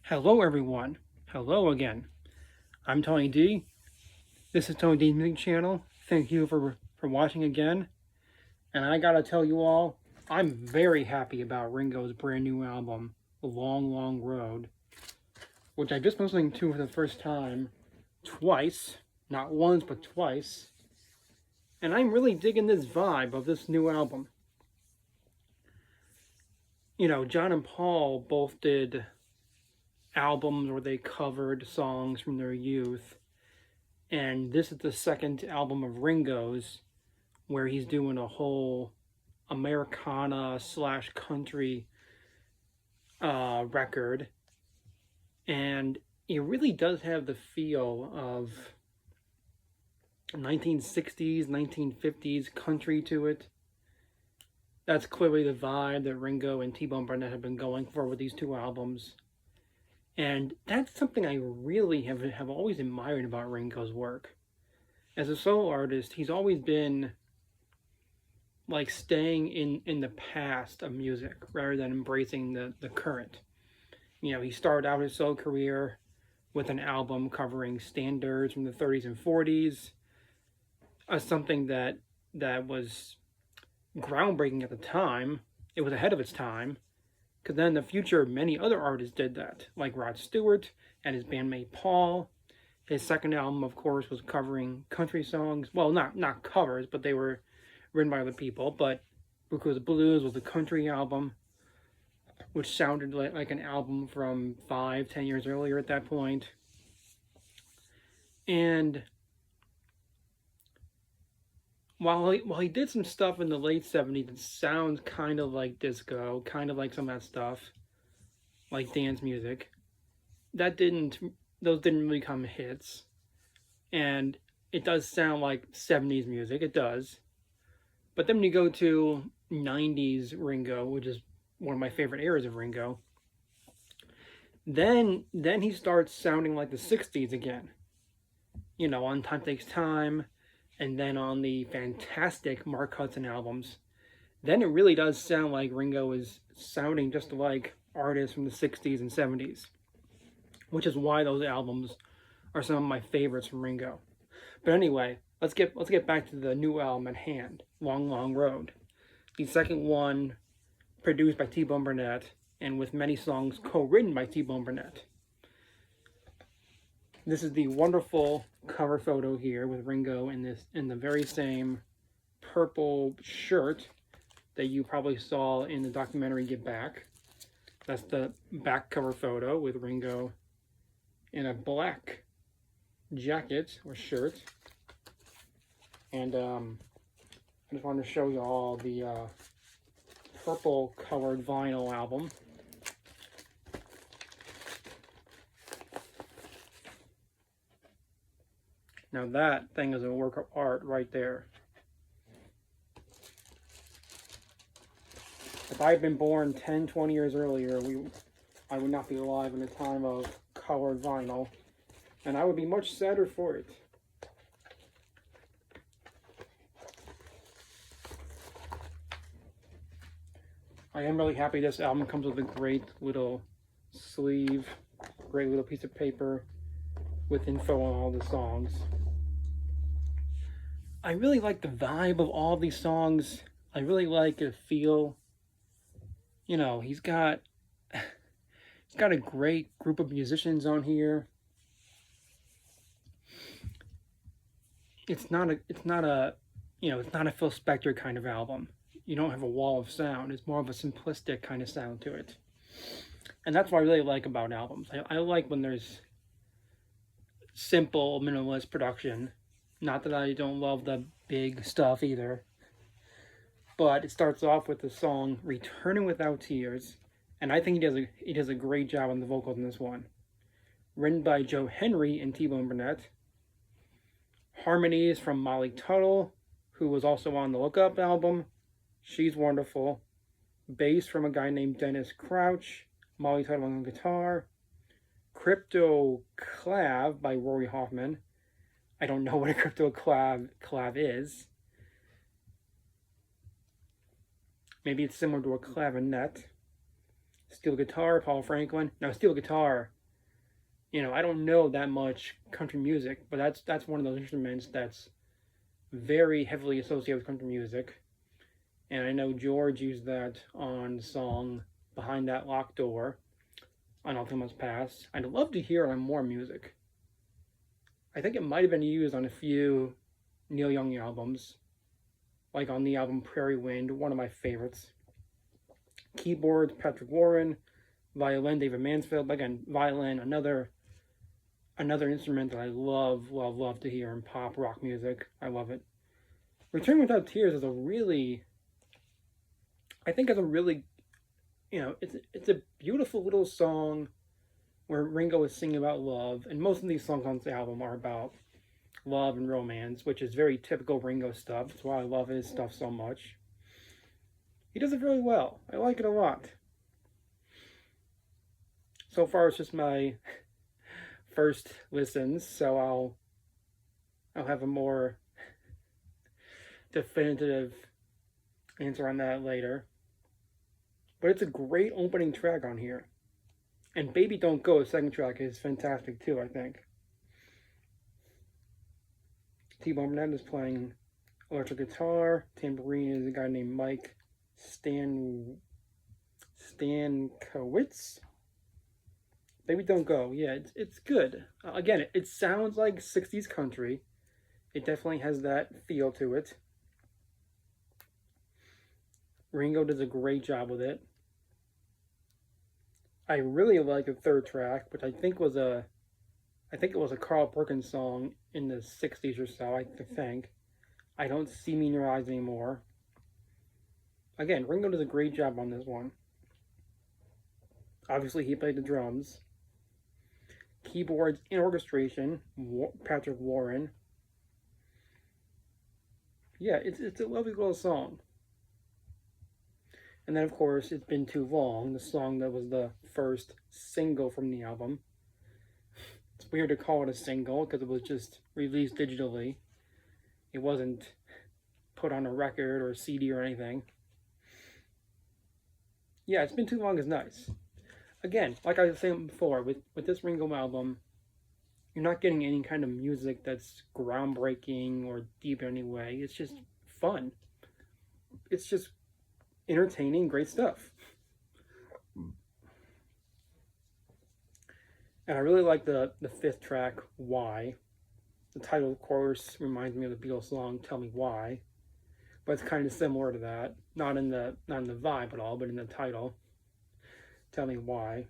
Hello, everyone. Hello again. I'm Tony D. This is Tony D's Music Channel. Thank you for watching again. And I gotta tell you all, I'm very happy about Ringo's brand new album, The Long, Long Road, which I just listening to for the first time twice, not once but twice. And I'm really digging this vibe of this new album. You know, John and Paul both did albums where they covered songs from their youth. And this is the second album of Ringo's where he's doing a whole Americana slash country record. And it really does have the feel of 1960s, 1950s country to it. That's clearly the vibe that Ringo and T-Bone Burnett have been going for with these two albums. And that's something I really have always admired about Ringo's work. As a solo artist, he's always been like staying in the past of music rather than embracing the current. You know, he started out his solo career with an album covering standards from the 30s and 40s, something that was groundbreaking at the time. It was ahead of its time, because then in the future, many other artists did that, like Rod Stewart and his bandmate Paul. His second album, of course, was covering country songs. Well, not covers, but they were written by other people. But Because Blues was a country album, which sounded like an album from 5-10 years earlier at that point. And while he did some stuff in the late 70s that sounds kind of like disco, kind of like some of that stuff, like dance music, those didn't really become hits. And it does sound like 70s music, it does. But then when you go to 90s Ringo, which is one of my favorite eras of Ringo, then he starts sounding like the 60s again. You know, on Time Takes Time, and then on the fantastic Mark Hudson albums. Then it really does sound like Ringo is sounding just like artists from the 60s and 70s, which is why those albums are some of my favorites from Ringo. But anyway, let's get back to the new album at hand, Long Long Road. The second one produced by T-Bone Burnett and with many songs co-written by T-Bone Burnett. This is the wonderful cover photo here with Ringo in the very same purple shirt that you probably saw in the documentary Get Back. That's the back cover photo with Ringo in a black jacket or shirt. And I just wanted to show you all the purple colored vinyl album. Now that thing is a work of art right there. If I had been born 10, 20 years earlier, I would not be alive in the time of colored vinyl, and I would be much sadder for it. I am really happy this album comes with a great little sleeve, great little piece of paper with info on all the songs. I really like the vibe of all these songs. I really like the feel. You know, he's got a great group of musicians on here. It's not a Phil Spector kind of album. You don't have a wall of sound. It's more of a simplistic kind of sound to it. And that's what I really like about albums. I like when there's simple, minimalist production. Not that I don't love the big stuff either. But it starts off with the song Returning Without Tears. And I think he does a great job on the vocals in this one. Written by Joe Henry and T-Bone Burnett. Harmonies from Molly Tuttle, who was also on the Look Up album. She's wonderful. Bass from a guy named Dennis Crouch. Molly Tuttle on guitar. Crypto Clav by Rory Hoffman. I don't know what a crypto clav is. Maybe it's similar to a clavinet. Steel guitar, Paul Franklin. Now, steel guitar, I don't know that much country music, but that's one of those instruments that's very heavily associated with country music. And I know George used that on the song Behind That Locked Door on All Too Much Past. I'd love to hear it on more music. I think it might have been used on a few Neil Young albums, like on the album Prairie Wind, one of my favorites. Keyboards, Patrick Warren. Violin, David Mansfield. Again, violin, another instrument that I love to hear in pop rock music. I love it. Return Without Tears is it's a beautiful little song where Ringo is singing about love, and most of these songs on this album are about love and romance, which is very typical Ringo stuff. That's why I love his stuff so much. He does it really well. I like it a lot. So far, it's just my first listens, so I'll have a more definitive answer on that later. But it's a great opening track on here. And Baby Don't Go, the second track, is fantastic too, I think. T-Bone Burnett is playing electric guitar. Tambourine is a guy named Mike Stankowitz. Baby Don't Go, yeah, it's good. Again, it sounds like 60s country. It definitely has that feel to it. Ringo does a great job with it. I really like the third track, which I think it was a Carl Perkins song in the 60s or so, I think. I Don't See Me in Your Eyes Anymore. Again, Ringo does a great job on this one. Obviously, he played the drums. Keyboards and orchestration, Patrick Warren. Yeah, it's a lovely little song. And then, of course, It's Been Too Long, the song that was the first single from the album. It's weird to call it a single because it was just released digitally. It wasn't put on a record or a CD or anything. Yeah, It's Been Too Long is nice. Again, like I was saying before, with this Ringo album, you're not getting any kind of music that's groundbreaking or deep in any way. It's just fun. It's just entertaining, great stuff. And I really like the fifth track, Why. The title, of course, reminds me of the Beatles song, Tell Me Why. But it's kind of similar to that. Not in the vibe at all, but in the title. Tell Me Why.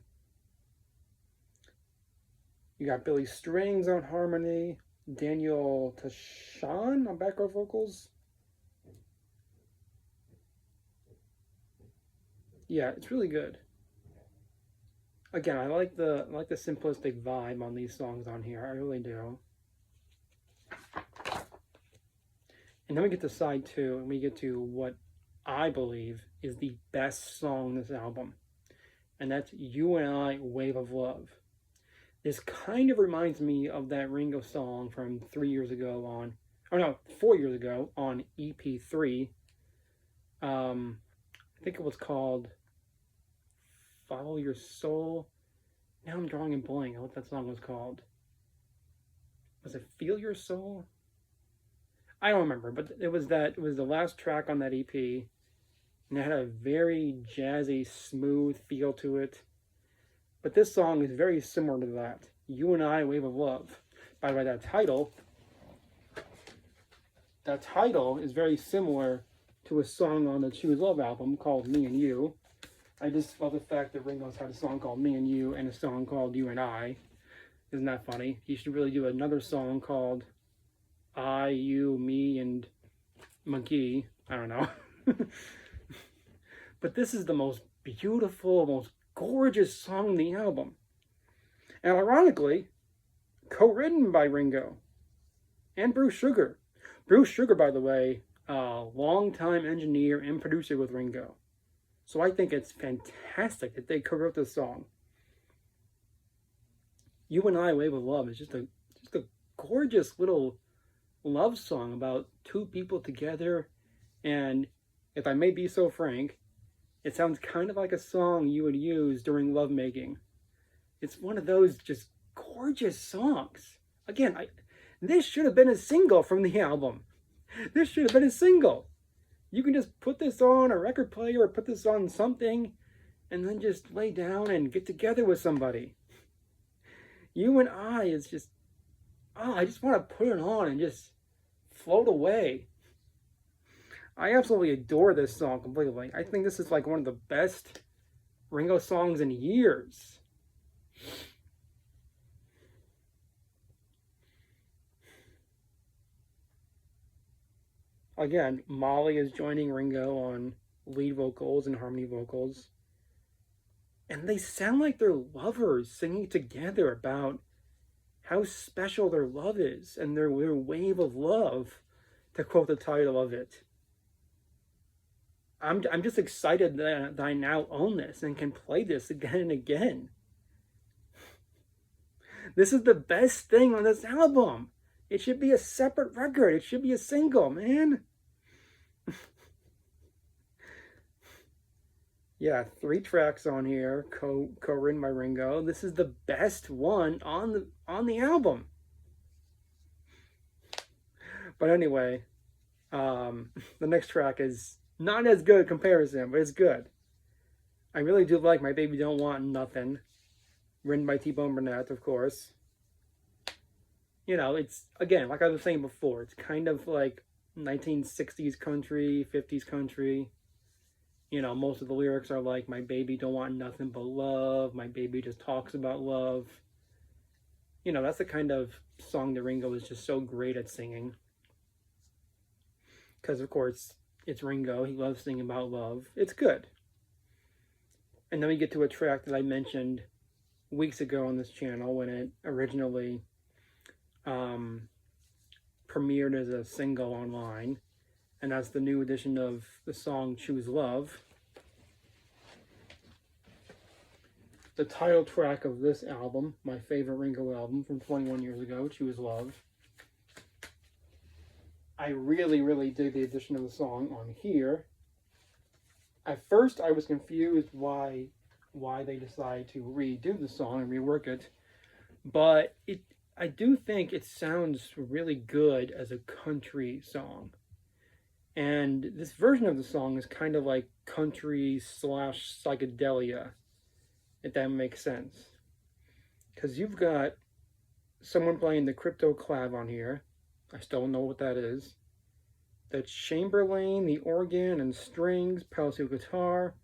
You got Billy Strings on harmony. Daniel Tashan on background vocals. Yeah, it's really good. Again, I like the simplistic vibe on these songs on here. I really do. And then we get to side two, and we get to what I believe is the best song in this album. And that's You and I, Wave of Love. This kind of reminds me of that Ringo song from 4 years ago on EP3. I think it was called Follow Your Soul. Now I'm drawing a blank on what that song was called. Was it Feel Your Soul? I don't remember, but it was the last track on that EP, and it had a very jazzy, smooth feel to it. But this song is very similar to that. You and I, Wave of Love. By the way, that title is very similar to a song on the Choose Love album called Me and You. I just love the fact that Ringo's had a song called Me and You and a song called You and I. Isn't that funny? He should really do another song called I, You, Me, and Monkey. I don't know. But this is the most beautiful, most gorgeous song on the album. And ironically, co-written by Ringo and Bruce Sugar. Bruce Sugar, by the way, longtime engineer and producer with Ringo. So I think it's fantastic that they co-wrote this song. You and I, Wave of Love is just a gorgeous little love song about two people together. And if I may be so frank, It sounds kind of like a song you would use during lovemaking. It's one of those just gorgeous songs. Again, this should have been a single from the album. This should have been a single. You can just put this on a record player or put this on something and then just lay down and get together with somebody. You and I is just, I just want to put it on and just float away. I absolutely adore this song completely. I think this is like one of the best Ringo songs in years. Again, Molly is joining Ringo on lead vocals and harmony vocals. And they sound like they're lovers singing together about how special their love is and their wave of love, to quote the title of it. I'm just excited that I now own this and can play this again and again. This is the best thing on this album. It should be a separate record. It should be a single, man. Yeah, 3 tracks on here, co-written by Ringo. This is the best one on the album. But anyway, the next track is not as good comparison, but it's good. I really do like My Baby Don't Want Nothing, written by T-Bone Burnett, of course. You know, it's, again, like I was saying before, it's kind of like 1960s country, 50s country. You know, most of the lyrics are like, my baby don't want nothing but love, my baby just talks about love. You know, that's the kind of song that Ringo is just so great at singing. Because, of course, it's Ringo. He loves singing about love. It's good. And then we get to a track that I mentioned weeks ago on this channel when it originally premiered as a single online. And that's the new edition of the song Choose Love. The title track of this album, my favorite Ringo album from 21 years ago, Choose Love. I really, really dig the addition of the song on here. At first, I was confused why they decided to redo the song and rework it. But I do think it sounds really good as a country song. And this version of the song is kind of like country / psychedelia, if that makes sense. Because you've got someone playing the crypto clav on here. I still don't know what that is. The Chamberlain, the organ and strings, pedal steel guitar,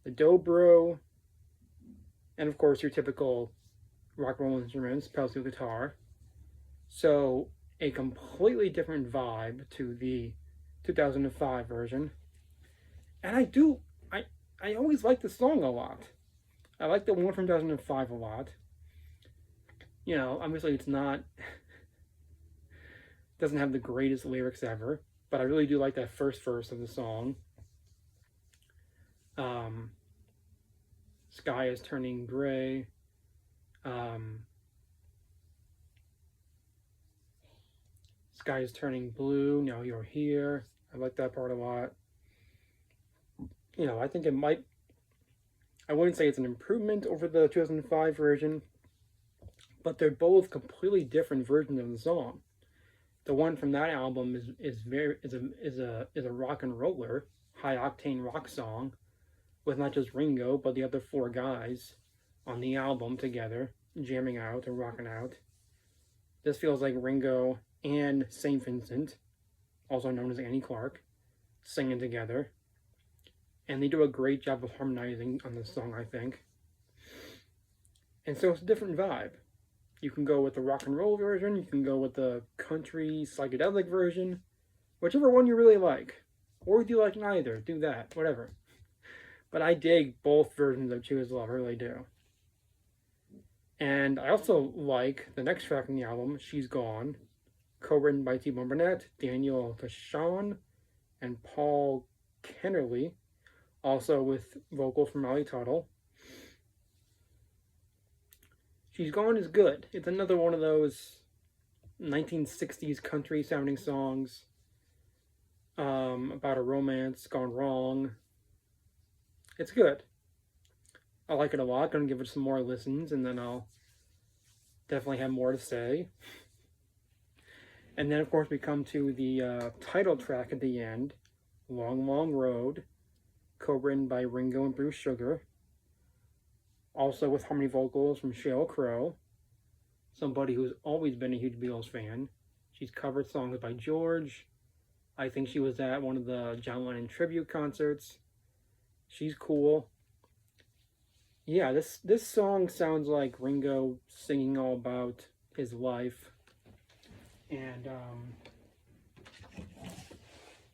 the dobro, and of course your typical rock and roll instruments, pedal steel guitar. So a completely different vibe to the 2005 version. And I always like the song a lot. I like the one from 2005 a lot. You know, obviously it's not, doesn't have the greatest lyrics ever, but I really do like that first verse of the song. Sky is turning gray. Sky is turning blue, now you're here. I like that part a lot. You know, I think it might, I wouldn't say it's an improvement over the 2005 version, but they're both completely different versions of the song. The one from that album is a rock and roller, high octane rock song with not just Ringo but the other 4 guys on the album together, jamming out and rocking out. This feels like Ringo and St. Vincent, also known as Annie Clark, singing together. And they do a great job of harmonizing on this song, I think. And so it's a different vibe. You can go with the rock and roll version, you can go with the country psychedelic version, whichever one you really like. Or if you like neither, do that, whatever. But I dig both versions of Choose Love, I really do. And I also like the next track on the album, She's Gone, co-written by T-Bone Burnett, Daniel Tashon, and Paul Kennerly, also with vocals from Molly Tuttle. She's Gone is good. It's another one of those 1960s country sounding songs about a romance gone wrong. It's good. I like it a lot. Gonna give it some more listens, and then I'll definitely have more to say. And then, of course, we come to the title track at the end, Long, Long Road, co-written by Ringo and Bruce Sugar. Also with harmony vocals from Sheryl Crow, somebody who's always been a huge Beatles fan. She's covered songs by George. I think she was at one of the John Lennon tribute concerts. She's cool. Yeah, this song sounds like Ringo singing all about his life. And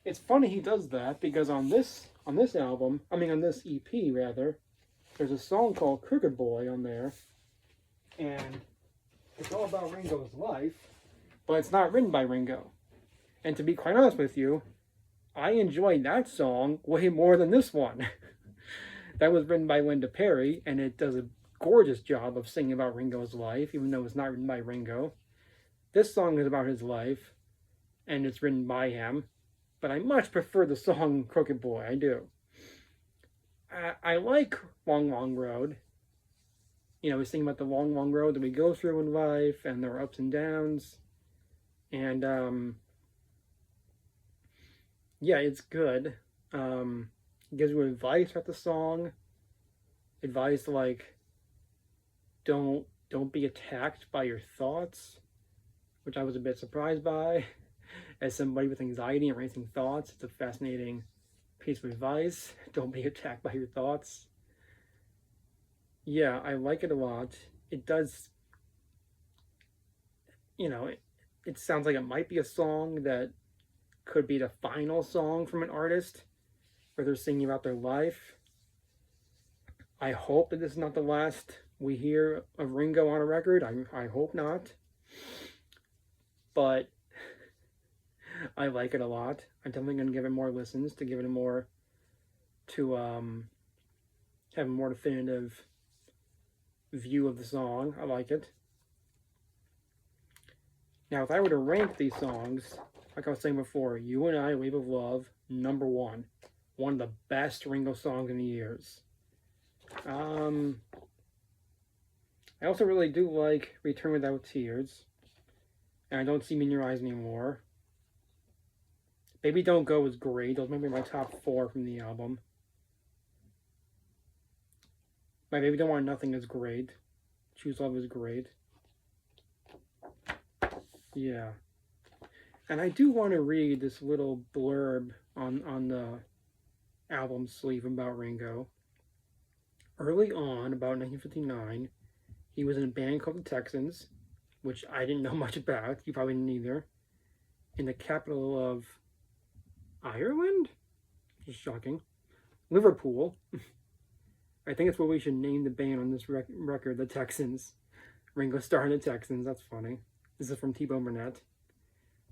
it's funny he does that because on this album, on this EP rather, there's a song called Crooked Boy on there, and it's all about Ringo's life, but it's not written by Ringo. And to be quite honest with you, I enjoyed that song way more than this one. That was written by Linda Perry, and it does a gorgeous job of singing about Ringo's life, even though it's not written by Ringo. This song is about his life, and it's written by him, but I much prefer the song Crooked Boy, I do. I like Long, Long Road. You know, he's thinking about the long, long road that we go through in life, and there are ups and downs. And, yeah, it's good. It gives you advice about the song. Advice like, don't be attacked by your thoughts, which I was a bit surprised by. As somebody with anxiety and racing thoughts, it's a fascinating piece of advice. Don't be attacked by your thoughts. Yeah, I like it a lot. It does, you know, it sounds like it might be a song that could be the final song from an artist where they're singing about their life. I hope that this is not the last we hear of Ringo on a record. I hope not. But I like it a lot. I'm definitely going to give it more listens to give it a more, to have a more definitive view of the song. I like it. Now, if I were to rank these songs, like I was saying before, You and I, Wave of Love, number one. One of the best Ringo songs in the years. I also really do like Return Without Tears. And I Don't See Me in Your Eyes Anymore. Baby Don't Go is great. Those might be my top 4 from the album. My Baby Don't Want Nothing is great. Choose Love is great. Yeah. And I do want to read this little blurb on the album sleeve about Ringo. Early on, about 1959, he was in a band called the Texans, which I didn't know much about. You probably didn't either. In the capital of Ireland? Just shocking. Liverpool. I think that's what we should name the band on this record, the Texans. Ringo Starr and the Texans, that's funny. This is from T-Bone Burnett.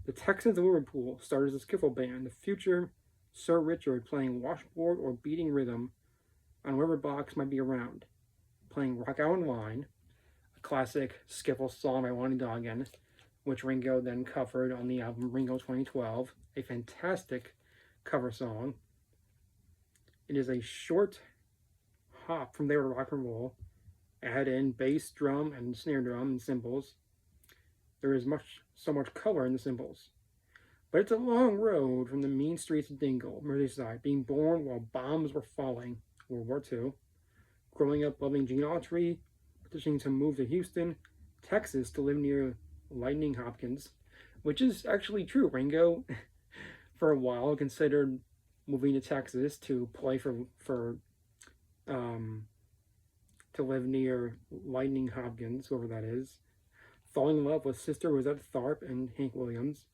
The Texans of Liverpool started as a skiffle band, the future Sir Richard playing washboard or beating rhythm on whatever box might be around, playing Rock Out in Line, a classic skiffle song by Lonnie Donegan, which Ringo then covered on the album Ringo 2012, a fantastic cover song. It is a short hop from there to rock and roll, add in bass, drum, and snare drum and cymbals. There is so much color in the cymbals. But it's a long road from the mean streets of Dingle, Merseyside, being born while bombs were falling, World War II, growing up loving Gene Autry, petitioning to move to Houston, Texas to live near Lightning Hopkins, which is actually true. Ringo, for a while, considered moving to Texas to play to live near Lightning Hopkins, whoever that is, falling in love with Sister Rosetta Tharpe and Hank Williams,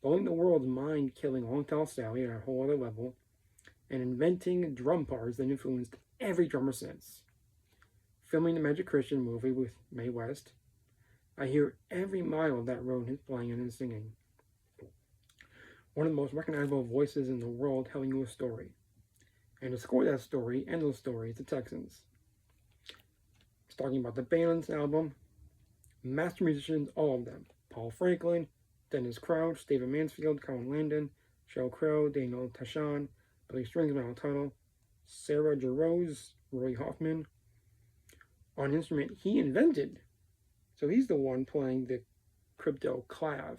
blowing the world's mind, killing Long Tall Sally at a whole other level, and inventing drum parts that influenced every drummer since. Filming the Magic Christian movie with Mae West, I hear every mile of that road his playing and his singing. One of the most recognizable voices in the world telling you a story. And to score that story and those stories, the Texans. It's talking about the band on this album, master musicians, all of them. Paul Franklin, Dennis Crouch, David Mansfield, Colin Landon, Sheryl Crow, Daniel Tashan, Billy Strings, Mal Tuttle, Sarah Jarosz, Roy Hoffman, on an instrument he invented. So he's the one playing the crypto clav.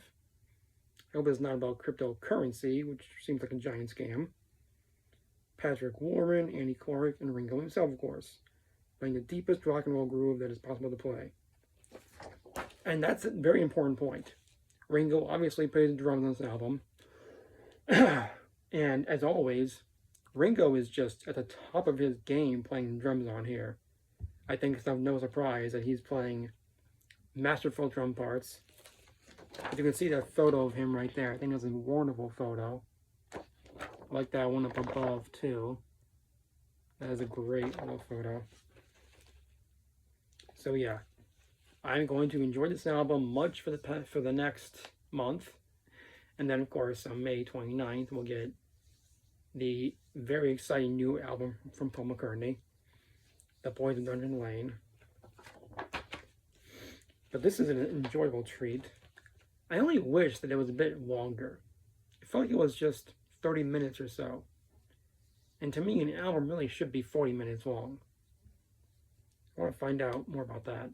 I hope it's not about cryptocurrency, which seems like a giant scam. Patrick Warren, Andy Clark, and Ringo himself, of course, playing the deepest rock and roll groove that is possible to play. And that's a very important point. Ringo obviously plays the drums on this album. And as always, Ringo is just at the top of his game playing drums on here. I think it's no surprise that he's playing masterful drum parts. As you can see that photo of him right there. I think it's a wonderful photo. I like that one up above too. That is a great little photo. So yeah, I'm going to enjoy this album much for the next month. And then of course on May 29th we'll get the very exciting new album from Paul McCartney, The Boys of Dungeon Lane. But this is an enjoyable treat. I only wish that it was a bit longer. It felt like it was just 30 minutes or so. And to me, an album really should be 40 minutes long. I want to find out more about that.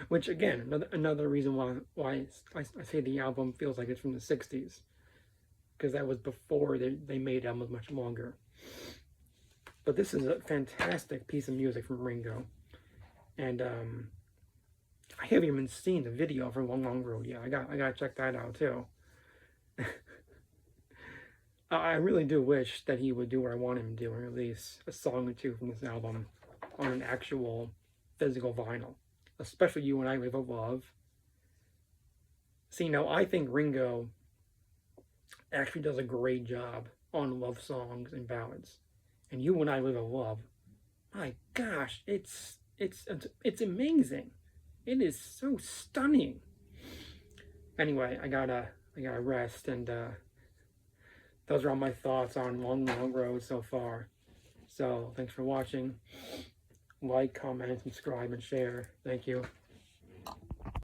Which, again, another reason why I say the album feels like it's from the 60s. Because that was before they made albums much longer. But this is a fantastic piece of music from Ringo. And I haven't even seen the video for Long Long Road yet. I gotta check that out too. I really do wish that he would do what I want him to do and release a song or two from this album on an actual physical vinyl. Especially You and I Live a Love. See, now I think Ringo actually does a great job on love songs and ballads. And You and I Live a Love, my gosh, it's amazing. It is so stunning. Anyway, I gotta rest, and those are all my thoughts on Long Long Road so far. So thanks for watching. Like, comment, subscribe, and share. Thank you.